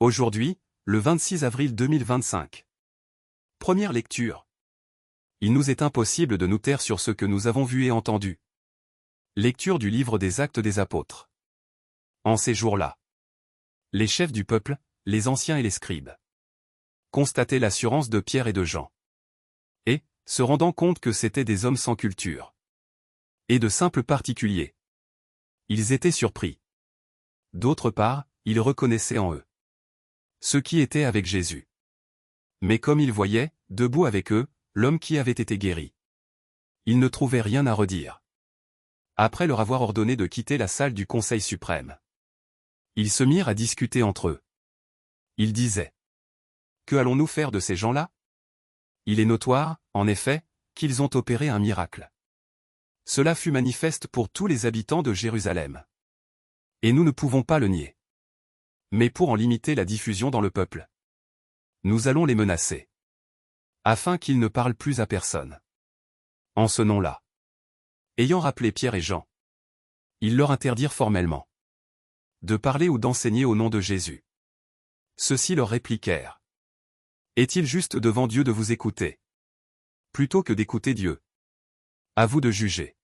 Aujourd'hui, le 26 avril 2025. Première lecture. Il nous est impossible de nous taire sur ce que nous avons vu et entendu. Lecture du livre des Actes des Apôtres. En ces jours-là, les chefs du peuple, les anciens et les scribes, constataient l'assurance de Pierre et de Jean. Et, se rendant compte que c'étaient des hommes sans culture, et de simples particuliers, ils étaient surpris. D'autre part, ils reconnaissaient en eux ceux qui étaient avec Jésus. Mais comme ils voyaient, debout avec eux, l'homme qui avait été guéri, ils ne trouvaient rien à redire. Après leur avoir ordonné de quitter la salle du Conseil suprême, ils se mirent à discuter entre eux. Ils disaient: que allons-nous faire de ces gens-là? Il est notoire, en effet, qu'ils ont opéré un miracle. Cela fut manifeste pour tous les habitants de Jérusalem. Et nous ne pouvons pas le nier. Mais pour en limiter la diffusion dans le peuple, nous allons les menacer, afin qu'ils ne parlent plus à personne en ce nom-là. Ayant rappelé Pierre et Jean, ils leur interdirent formellement de parler ou d'enseigner au nom de Jésus. Ceux-ci leur répliquèrent: est-il juste devant Dieu de vous écouter, plutôt que d'écouter Dieu? À vous de juger.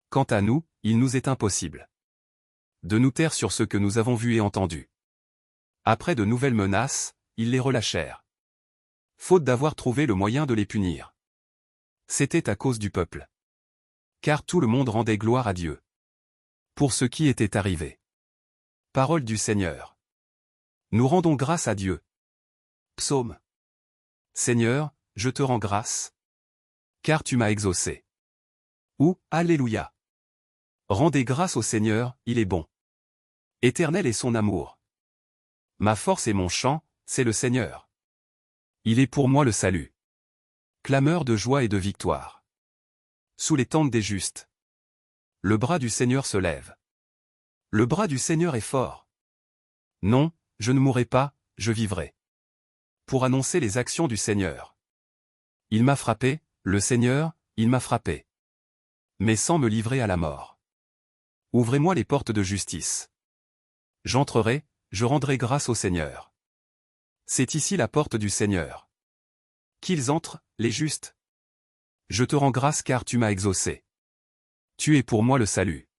Quant à nous, il nous est impossible de nous taire sur ce que nous avons vu et entendu. Après de nouvelles menaces, ils les relâchèrent, faute d'avoir trouvé le moyen de les punir. C'était à cause du peuple, car tout le monde rendait gloire à Dieu pour ce qui était arrivé. Parole du Seigneur. Nous rendons grâce à Dieu. Psaume. Seigneur, je te rends grâce, car tu m'as exaucé. Ou, Alléluia. Rendez grâce au Seigneur, il est bon. Éternel est son amour. Ma force et mon chant, c'est le Seigneur. Il est pour moi le salut. Clameur de joie et de victoire. Sous les tentes des justes, le bras du Seigneur se lève. Le bras du Seigneur est fort. Non, je ne mourrai pas, je vivrai pour annoncer les actions du Seigneur. Il m'a frappé, le Seigneur, il m'a frappé, mais sans me livrer à la mort. Ouvrez-moi les portes de justice. J'entrerai, je rendrai grâce au Seigneur. C'est ici la porte du Seigneur. Qu'ils entrent, les justes. Je te rends grâce car tu m'as exaucé. Tu es pour moi le salut.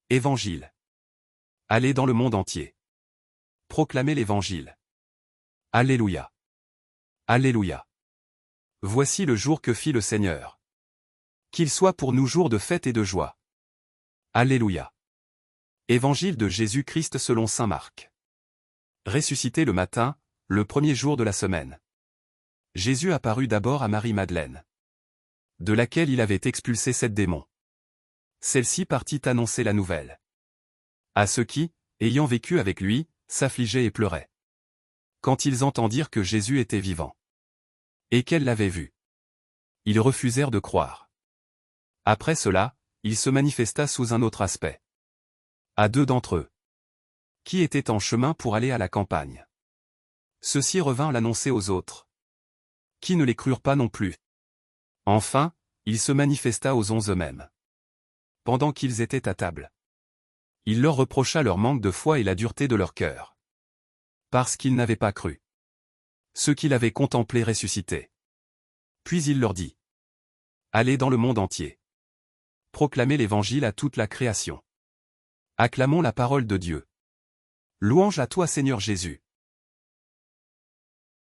Évangile. Allez dans le monde entier. Proclamez l'Évangile. Alléluia. Alléluia. Voici le jour que fit le Seigneur. Qu'il soit pour nous jour de fête et de joie. Alléluia. Évangile de Jésus-Christ selon saint Marc. Ressuscité le matin, le premier jour de la semaine, Jésus apparut d'abord à Marie-Madeleine, de laquelle il avait expulsé 7 démons. Celle-ci partit annoncer la nouvelle à ceux qui, ayant vécu avec lui, s'affligeaient et pleuraient, quand ils entendirent que Jésus était vivant, et qu'elle l'avait vu. Ils refusèrent de croire. Après cela, il se manifesta sous un autre aspect à 2 d'entre eux, qui étaient en chemin pour aller à la campagne. Ceux-ci revinrent l'annoncer aux autres, qui ne les crurent pas non plus. Enfin, il se manifesta aux 11 eux-mêmes, pendant qu'ils étaient à table. Il leur reprocha leur manque de foi et la dureté de leur cœur, parce qu'ils n'avaient pas cru ceux qu'il avait contemplés ressuscités. Puis il leur dit: allez dans le monde entier. Proclamez l'Évangile à toute la création. Acclamons la parole de Dieu. Louange à toi Seigneur Jésus.